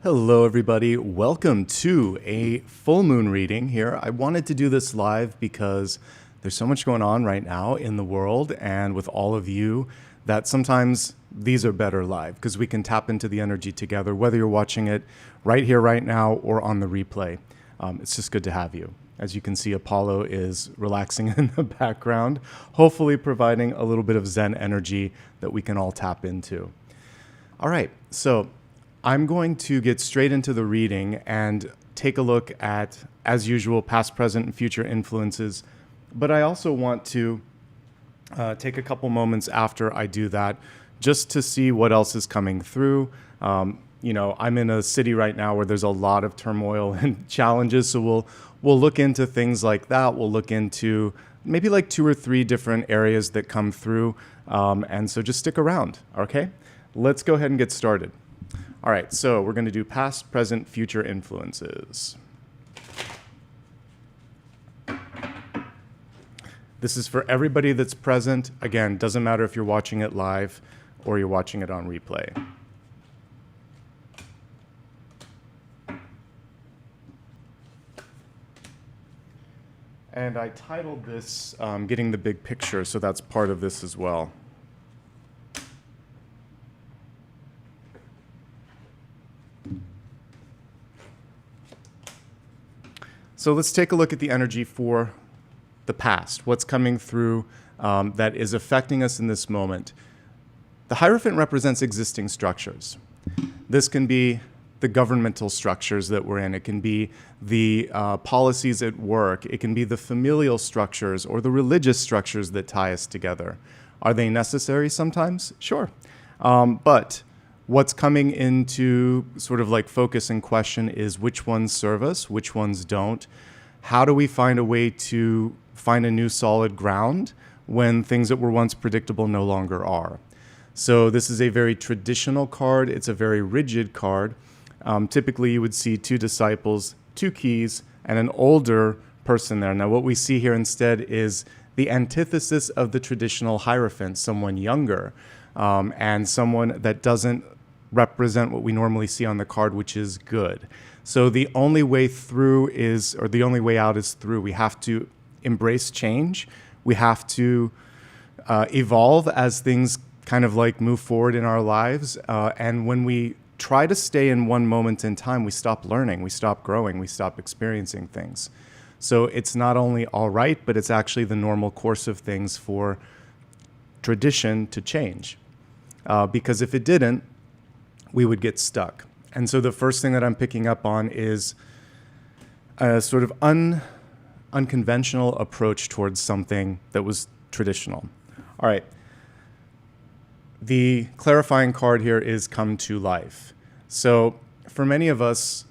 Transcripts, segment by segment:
Hello, everybody. Welcome to a full moon reading here. I wanted to do this live because there's so much going on right now in the world and with all of you that sometimes these are better live because we can tap into the energy together, whether you're watching it right here, right now, or on the replay. It's just good to have you. As you can see, Apollo is relaxing in the background, hopefully providing a little bit of Zen energy that we can all tap into. All right, so I'm going to get straight into the reading and take a look at, as usual, past, present, and future influences. But I also want to take a couple moments after I do that just to see what else is coming through. I'm in a city right now where there's a lot of turmoil and challenges, so we'll look into things like that. We'll look into maybe like 2 or 3 different areas that come through, and so just stick around, okay? Let's go ahead and get started. All right, so we're going to do past, present, future influences. This is for everybody that's present. Again, doesn't matter if you're watching it live or you're watching it on replay. And I titled this Getting the Big Picture, so that's part of this as well. So let's take a look at the energy for the past, what's coming through that is affecting us in this moment. The Hierophant represents existing structures. This can be the governmental structures that we're in. It can be the policies at work. It can be the familial structures or the religious structures that tie us together. Are they necessary sometimes? Sure. But what's coming into sort of like focus and question is which ones serve us, which ones don't. How do we find a way to find a new solid ground when things that were once predictable no longer are? So this is a very traditional card. It's a very rigid card. Typically, you would see 2 disciples, 2 keys, and an older person there. Now, what we see here instead is the antithesis of the traditional Hierophant, someone younger, and someone that doesn't represent what we normally see on the card, which is good. So the only way through is, or the only way out is through. We have to embrace change. We have to evolve as things kind of like move forward in our lives. And when we try to stay in one moment in time, we stop learning, we stop growing, we stop experiencing things. So it's not only all right, but it's actually the normal course of things for tradition to change. Because if it didn't, we would get stuck. And so the first thing that I'm picking up on is a sort of unconventional approach towards something that was traditional. All right. The clarifying card here is come to life. So for many of us,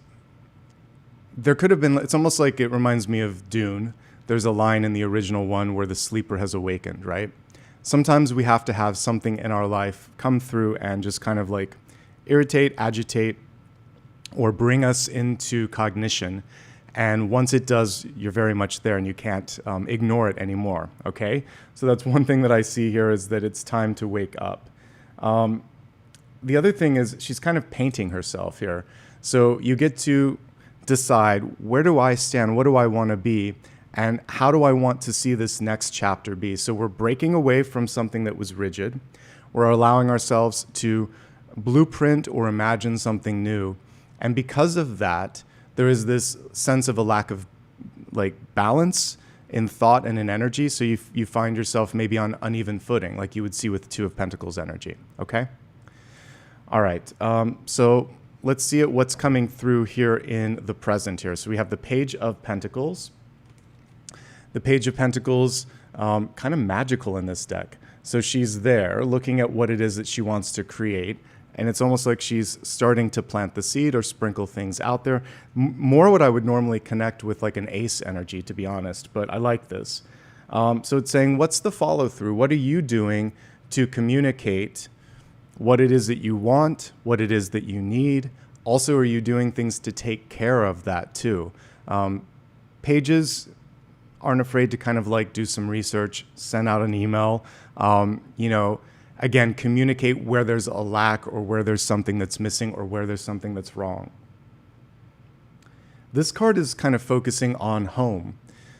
there could have been, it's almost like it reminds me of Dune. There's a line in the original one where the sleeper has awakened, right? Sometimes we have to have something in our life come through and just kind of like irritate, agitate, or bring us into cognition. And once it does, you're very much there and you can't ignore it anymore, okay? So that's one thing that I see here is that it's time to wake up. The other thing is she's kind of painting herself here. So you get to decide, where do I stand? What do I want to be? And how do I want to see this next chapter be? So we're breaking away from something that was rigid. We're allowing ourselves to blueprint or imagine something new. And because of that, there is this sense of a lack of like balance in thought and in energy. So you find yourself maybe on uneven footing, like you would see with the 2 of Pentacles energy, okay? All right, so let's see what's coming through here in the present here. So we have the Page of Pentacles. The Page of Pentacles, kind of magical in this deck. So she's there looking at what it is that she wants to create. And it's almost like she's starting to plant the seed or sprinkle things out there. More what I would normally connect with like an ace energy, to be honest, but I like this. So it's saying, what's the follow through? What are you doing to communicate what it is that you want, what it is that you need? Also, are you doing things to take care of that too? Pages aren't afraid to kind of like do some research, send out an email, again, communicate where there's a lack or where there's something that's missing or where there's something that's wrong. This card is kind of focusing on home.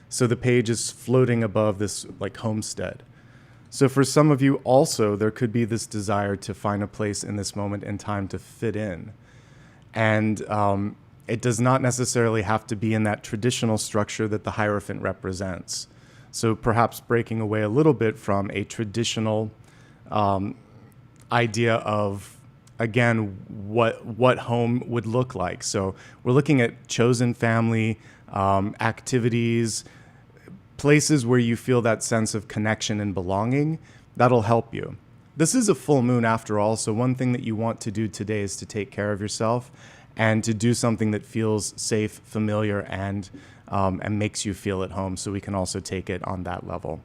So the page is floating above this like homestead. So for some of you also, there could be this desire to find a place in this moment in time to fit in. And it does not necessarily have to be in that traditional structure that the Hierophant represents. So perhaps breaking away a little bit from a traditional idea of, again, what home would look like. So we're looking at chosen family, activities, places where you feel that sense of connection and belonging. That'll help you. This is a full moon after all, so one thing that you want to do today is to take care of yourself and to do something that feels safe, familiar, and makes you feel at home, so we can also take it on that level.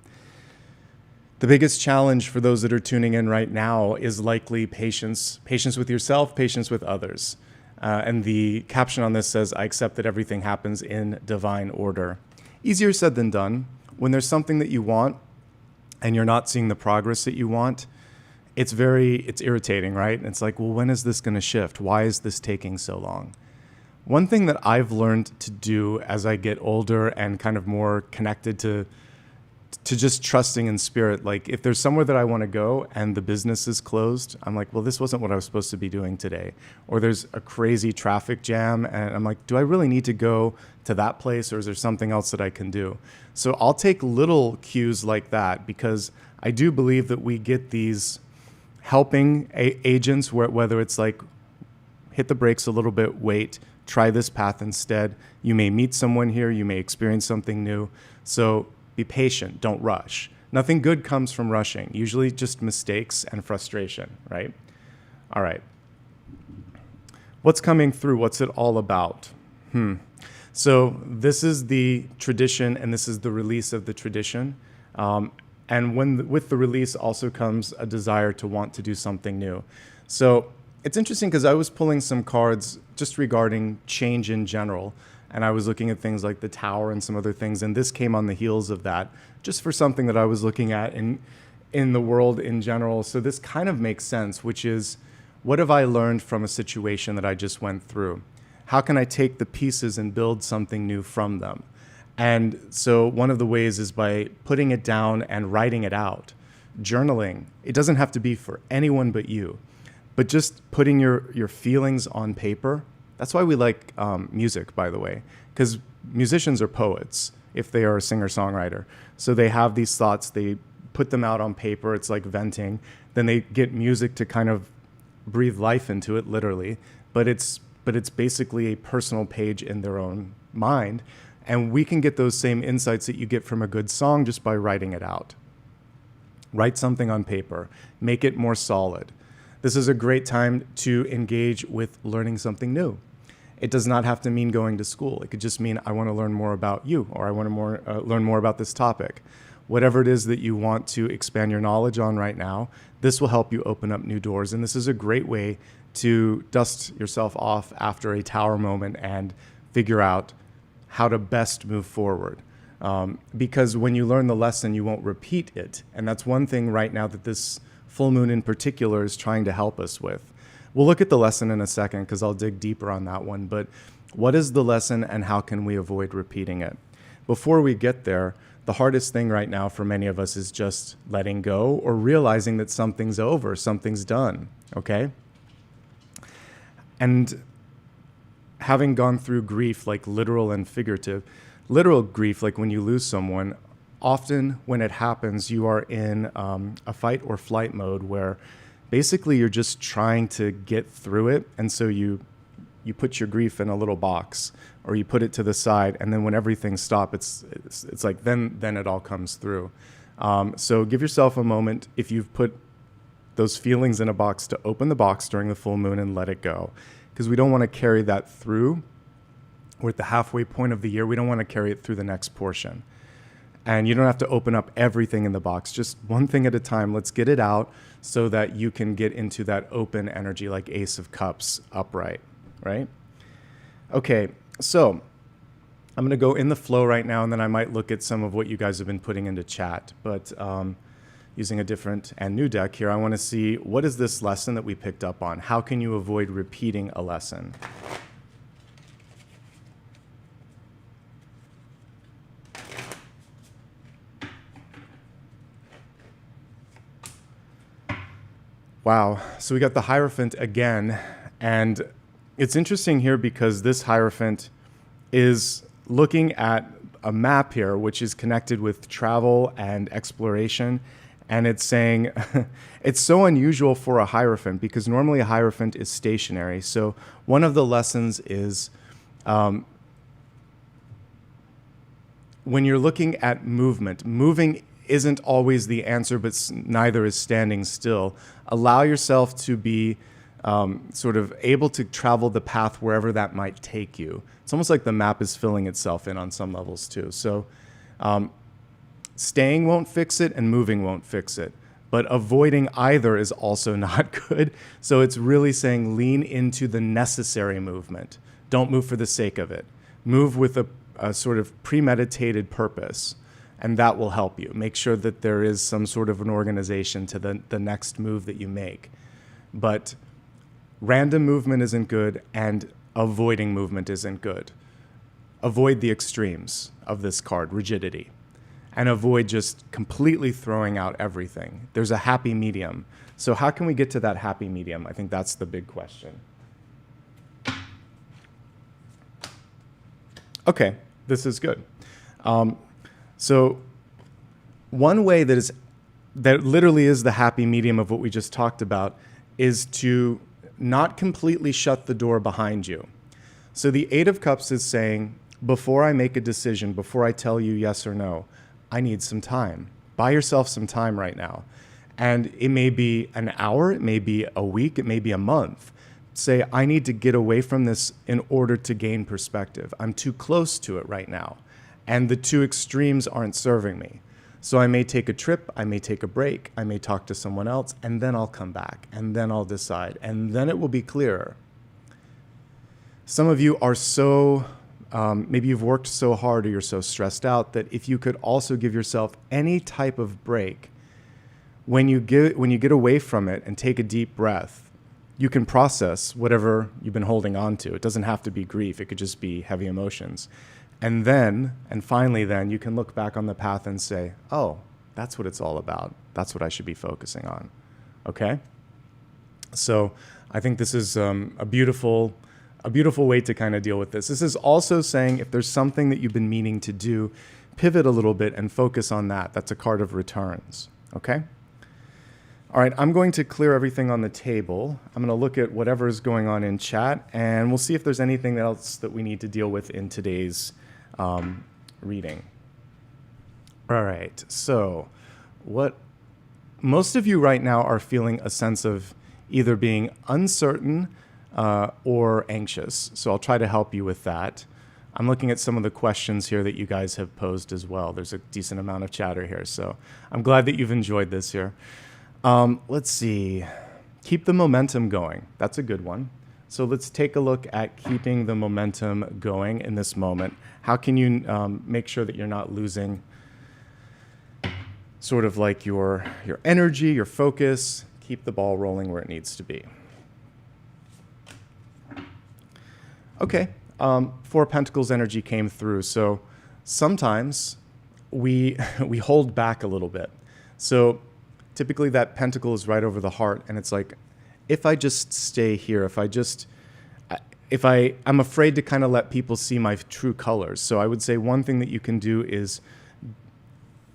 The biggest challenge for those that are tuning in right now is likely patience. Patience with yourself, patience with others. And the caption on this says, "I accept that everything happens in divine order." Easier said than done. When there's something that you want and you're not seeing the progress that you want, it's irritating, right? It's like, well, when is this going to shift? Why is this taking so long? One thing that I've learned to do as I get older and kind of more connected to just trusting in spirit, like if there's somewhere that I want to go and the business is closed, I'm like, well, this wasn't what I was supposed to be doing today. Or there's a crazy traffic jam and I'm like, do I really need to go to that place, or is there something else that I can do? So I'll take little cues like that, because I do believe that we get these helping agents, whether it's like, hit the brakes a little bit, wait, try this path instead. You may meet someone here, you may experience something new. So be patient, don't rush. Nothing good comes from rushing, usually just mistakes and frustration, right? All right. What's coming through? What's it all about? So this is the tradition, and this is the release of the tradition. And with the release also comes a desire to want to do something new. So it's interesting because I was pulling some cards just regarding change in general. And I was looking at things like the Tower and some other things. And this came on the heels of that, just for something that I was looking at in the world in general. So this kind of makes sense, which is, what have I learned from a situation that I just went through? How can I take the pieces and build something new from them? And so one of the ways is by putting it down and writing it out. Journaling. It doesn't have to be for anyone but you, but just putting your feelings on paper. That's why we like music, by the way, because musicians are poets if they are a singer-songwriter. So they have these thoughts, they put them out on paper, it's like venting. Then they get music to kind of breathe life into it, literally. But it's basically a personal page in their own mind. And we can get those same insights that you get from a good song just by writing it out. Write something on paper, make it more solid. This is a great time to engage with learning something new. It does not have to mean going to school. It could just mean, I want to learn more about you, or I want to learn more about this topic. Whatever it is that you want to expand your knowledge on right now, this will help you open up new doors. And this is a great way to dust yourself off after a Tower moment and figure out how to best move forward. Because when you learn the lesson, you won't repeat it. And that's one thing right now that this full moon in particular is trying to help us with. We'll look at the lesson in a second because I'll dig deeper on that one. But what is the lesson and how can we avoid repeating it? Before we get there, the hardest thing right now for many of us is just letting go or realizing that something's over, something's done, okay? And having gone through grief, like literal and figurative, literal grief, like when you lose someone, often when it happens, you are in a fight or flight mode where basically you're just trying to get through it. And so you put your grief in a little box or you put it to the side. And then when everything stops, it's like then it all comes through. So give yourself a moment, if you've put those feelings in a box, to open the box during the full moon and let it go. Because we don't want to carry that through. We're at the halfway point of the year. We don't want to carry it through the next portion. And you don't have to open up everything in the box, just one thing at a time. Let's get it out so that you can get into that open energy like Ace of Cups upright, right? Okay, so I'm going to go in the flow right now, and then I might look at some of what you guys have been putting into chat. But using a different and new deck here, I want to see, what is this lesson that we picked up on? How can you avoid repeating a lesson? Wow. So we got the Hierophant again. And it's interesting here because this Hierophant is looking at a map here, which is connected with travel and exploration. And it's saying it's so unusual for a Hierophant because normally a Hierophant is stationary. So one of the lessons is when you're looking at movement, moving isn't always the answer, but neither is standing still. Allow yourself to be sort of able to travel the path wherever that might take you. It's almost like the map is filling itself in on some levels too. So staying won't fix it and moving won't fix it. But avoiding either is also not good. So it's really saying lean into the necessary movement. Don't move for the sake of it. Move with a sort of premeditated purpose, and that will help you. Make sure that there is some sort of an organization to the next move that you make. But random movement isn't good, and avoiding movement isn't good. Avoid the extremes of this card, rigidity, and avoid just completely throwing out everything. There's a happy medium. So how can we get to that happy medium? I think that's the big question. Okay, this is good. So one way that literally is the happy medium of what we just talked about is to not completely shut the door behind you. So the Eight of Cups is saying, before I make a decision, before I tell you yes or no, I need some time. Buy yourself some time right now. And it may be an hour, it may be a week, it may be a month. Say, I need to get away from this in order to gain perspective. I'm too close to it right now. And the two extremes aren't serving me. So I may take a trip, I may take a break, I may talk to someone else, and then I'll come back, and then I'll decide, and then it will be clearer. Some of you are so, maybe you've worked so hard or you're so stressed out that if you could also give yourself any type of break, when you get away from it and take a deep breath, you can process whatever you've been holding on to. It doesn't have to be grief. It could just be heavy emotions. And finally, you can look back on the path and say, oh, that's what it's all about. That's what I should be focusing on. Okay? So I think this is a beautiful way to kind of deal with this. This is also saying if there's something that you've been meaning to do, pivot a little bit and focus on that. That's a card of returns. Okay? All right, I'm going to clear everything on the table. I'm going to look at whatever is going on in chat, and we'll see if there's anything else that we need to deal with in today's reading. All right, so most of you right now are feeling a sense of either being uncertain or anxious. So I'll try to help you with that. I'm looking at some of the questions here that you guys have posed as well. There's a decent amount of chatter here, so I'm glad that you've enjoyed this here. Let's see. Keep the momentum going. That's a good one. So let's take a look at keeping the momentum going in this moment. How can you make sure that you're not losing sort of like your energy, your focus? Keep the ball rolling where it needs to be. Okay. Four of Pentacles energy came through. So sometimes we hold back a little bit. So typically that pentacle is right over the heart, and it's like, if I just stay here, I'm afraid to kind of let people see my true colors. So I would say one thing that you can do is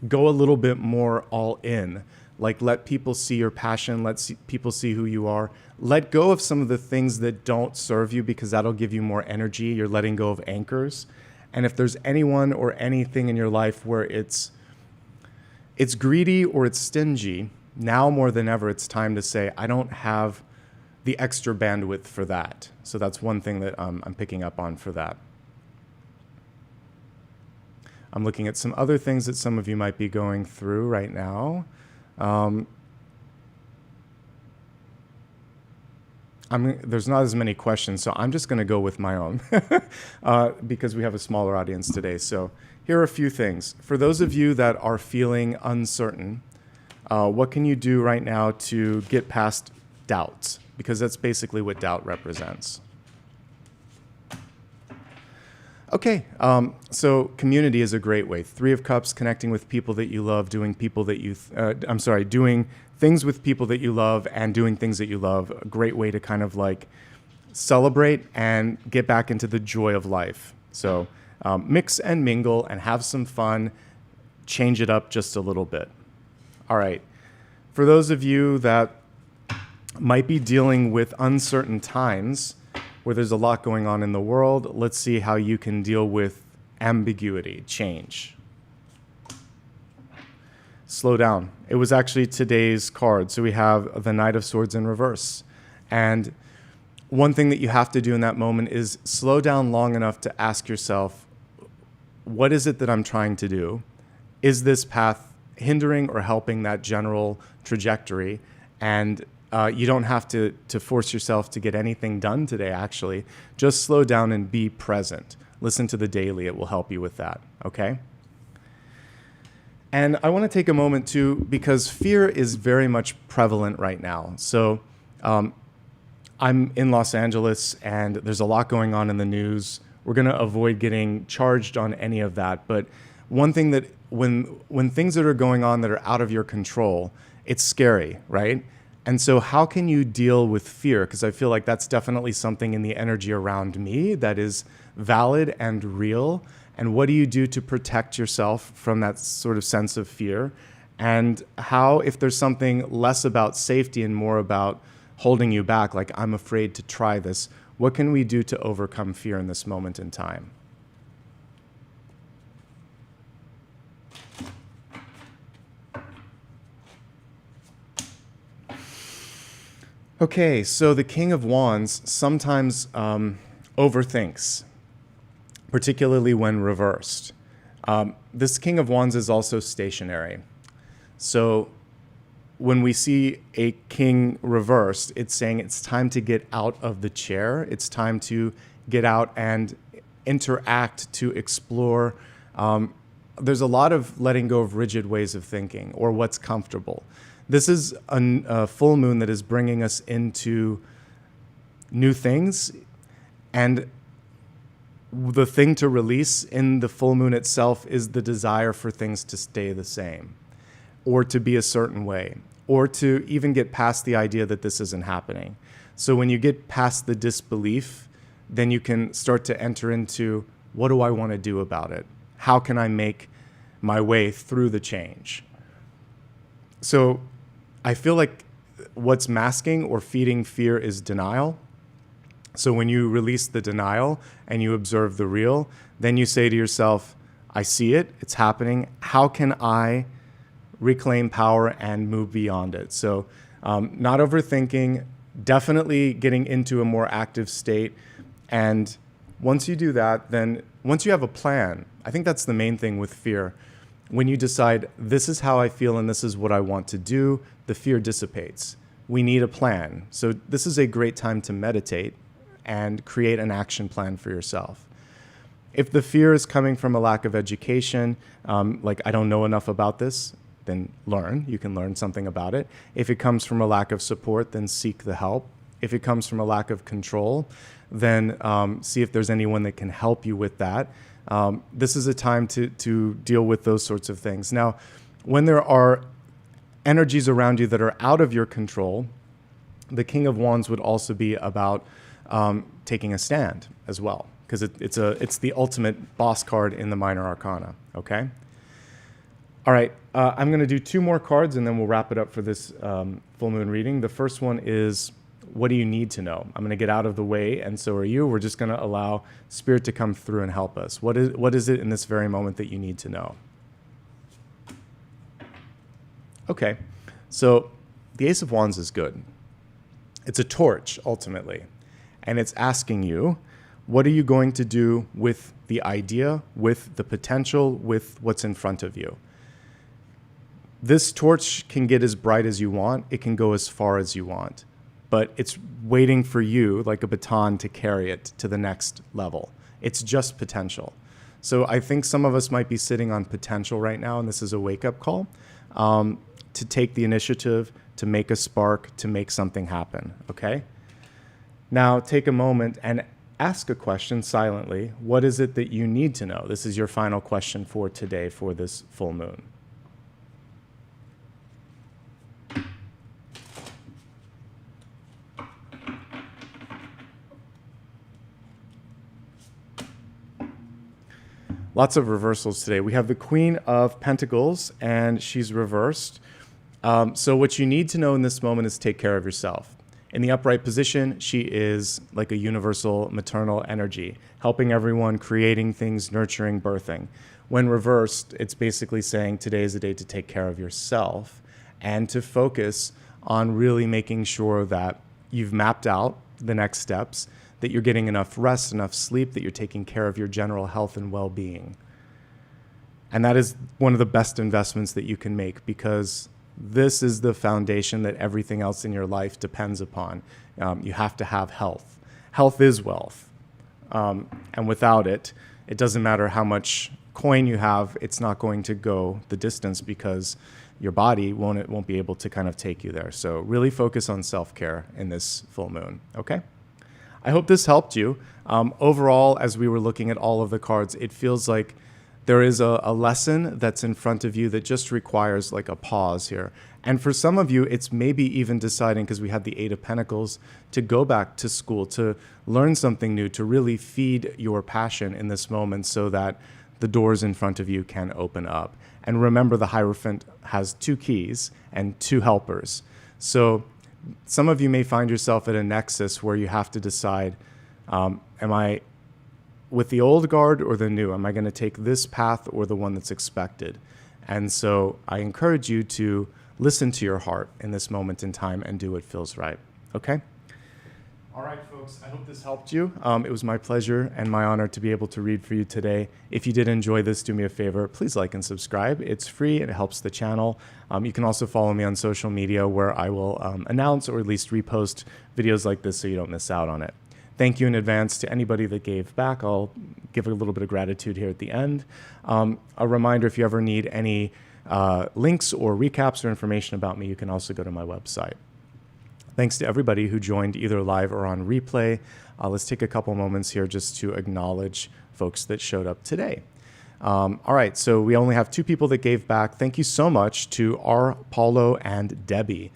go a little bit more all in. Like, let people see your passion, people see who you are. Let go of some of the things that don't serve you, because that'll give you more energy. You're letting go of anchors. And if there's anyone or anything in your life where it's greedy or it's stingy, now more than ever, it's time to say, I don't have the extra bandwidth for that. So that's one thing that I'm picking up on for that. I'm looking at some other things that some of you might be going through right now. There's not as many questions, so I'm just going to go with my own because we have a smaller audience today. So here are a few things. For those of you that are feeling uncertain, what can you do right now to get past doubts? Because that's basically what doubt represents. Okay, so community is a great way. Three of Cups, connecting with people that you love, doing doing things with people that you love and doing things that you love. A great way to kind of like celebrate and get back into the joy of life. So mix and mingle and have some fun. Change it up just a little bit. All right. For those of you that might be dealing with uncertain times, where there's a lot going on in the world, let's see how you can deal with ambiguity, change. Slow down. It was actually today's card. So we have the Knight of Swords in reverse. And one thing that you have to do in that moment is slow down long enough to ask yourself, what is it that I'm trying to do? Is this path hindering or helping that general trajectory? And you don't have to force yourself to get anything done today, actually. Just slow down and be present. Listen to the daily. It will help you with that, okay? And I want to take a moment, too, because fear is very much prevalent right now. So I'm in Los Angeles, and there's a lot going on in the news. We're going to avoid getting charged on any of that. But one thing that when things that are going on that are out of your control, it's scary, right? And so how can you deal with fear? Because I feel like that's definitely something in the energy around me that is valid and real. And what do you do to protect yourself from that sort of sense of fear? And how, if there's something less about safety and more about holding you back, like I'm afraid to try this, what can we do to overcome fear in this moment in time? Okay, so the King of Wands sometimes overthinks, particularly when reversed. This King of Wands is also stationary. So when we see a king reversed, it's saying it's time to get out of the chair. It's time to get out and interact, to explore. There's a lot of letting go of rigid ways of thinking or what's comfortable. This is a full moon that is bringing us into new things, and the thing to release in the full moon itself is the desire for things to stay the same, or to be a certain way, or to even get past the idea that this isn't happening. So when you get past the disbelief, then you can start to enter into, what do I want to do about it? How can I make my way through the change? So I feel like what's masking or feeding fear is denial. So when you release the denial and you observe the real, then you say to yourself, I see it, it's happening. How can I reclaim power and move beyond it? So not overthinking, definitely getting into a more active state. And once you do that, then once you have a plan, I think that's the main thing with fear. When you decide, this is how I feel and this is what I want to do, the fear dissipates. We need a plan. So this is a great time to meditate and create an action plan for yourself. If the fear is coming from a lack of education, like I don't know enough about this, then learn. You can learn something about it. If it comes from a lack of support, then seek the help. If it comes from a lack of control, then see if there's anyone that can help you with that. This is a time to deal with those sorts of things. Now, when there are energies around you that are out of your control, the King of Wands would also be about taking a stand as well, because it's the ultimate boss card in the Minor Arcana, okay? All right, I'm going to do two more cards, and then we'll wrap it up for this full moon reading. The first one is, what do you need to know? I'm going to get out of the way, and so are you. We're just going to allow Spirit to come through and help us. What is it in this very moment that you need to know? Okay, so the Ace of Wands is good. It's a torch, ultimately, and it's asking you, what are you going to do with the idea, with the potential, with what's in front of you? This torch can get as bright as you want. It can go as far as you want, but it's waiting for you, like a baton, to carry it to the next level. It's just potential. So I think some of us might be sitting on potential right now, and this is a wake-up call to take the initiative, to make a spark, to make something happen, okay? Now take a moment and ask a question silently. What is it that you need to know? This is your final question for today for this full moon. Lots of reversals today. We have the Queen of Pentacles, and she's reversed. So what you need to know in this moment is take care of yourself. In the upright position, she is like a universal maternal energy, helping everyone, creating things, nurturing, birthing. When reversed, it's basically saying today is the day to take care of yourself and to focus on really making sure that you've mapped out the next steps, that you're getting enough rest, enough sleep, that you're taking care of your general health and well-being. And that is one of the best investments that you can make, because this is the foundation that everything else in your life depends upon. You have to have health. Health is wealth. And without it, it doesn't matter how much coin you have, it's not going to go the distance, because your body won't be able to kind of take you there. So really focus on self-care in this full moon, okay? I hope this helped you. Overall, as we were looking at all of the cards, it feels like there is a lesson that's in front of you that just requires like a pause here. And for some of you, it's maybe even deciding, because we had the Eight of Pentacles, to go back to school, to learn something new, to really feed your passion in this moment so that the doors in front of you can open up. And remember, the Hierophant has 2 keys and 2 helpers. So some of you may find yourself at a nexus where you have to decide, am I with the old guard or the new? Am I going to take this path or the one that's expected? And so I encourage you to listen to your heart in this moment in time and do what feels right. Okay? All right, folks, I hope this helped you. It was my pleasure and my honor to be able to read for you today. If you did enjoy this, do me a favor. Please like and subscribe. It's free and it helps the channel. You can also follow me on social media, where I will announce or at least repost videos like this so you don't miss out on it. Thank you in advance to anybody that gave back. I'll give a little bit of gratitude here at the end. A reminder, if you ever need any links or recaps or information about me, you can also go to my website. Thanks to everybody who joined either live or on replay. Let's take a couple moments here just to acknowledge folks that showed up today. All right, so we only have 2 people that gave back. Thank you so much to R. Paulo and Debbie.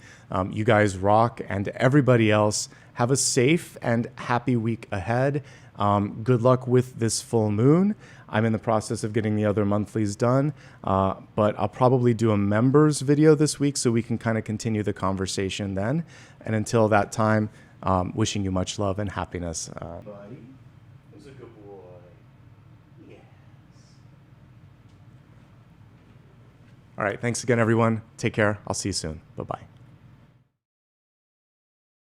You guys rock, and everybody else, have a safe and happy week ahead. Good luck with this full moon. I'm in the process of getting the other monthlies done, but I'll probably do a members video this week so we can kind of continue the conversation then. And until that time, wishing you much love and happiness. Buddy, who's a good boy? Yes. All right, thanks again, everyone. Take care. I'll see you soon. Bye-bye.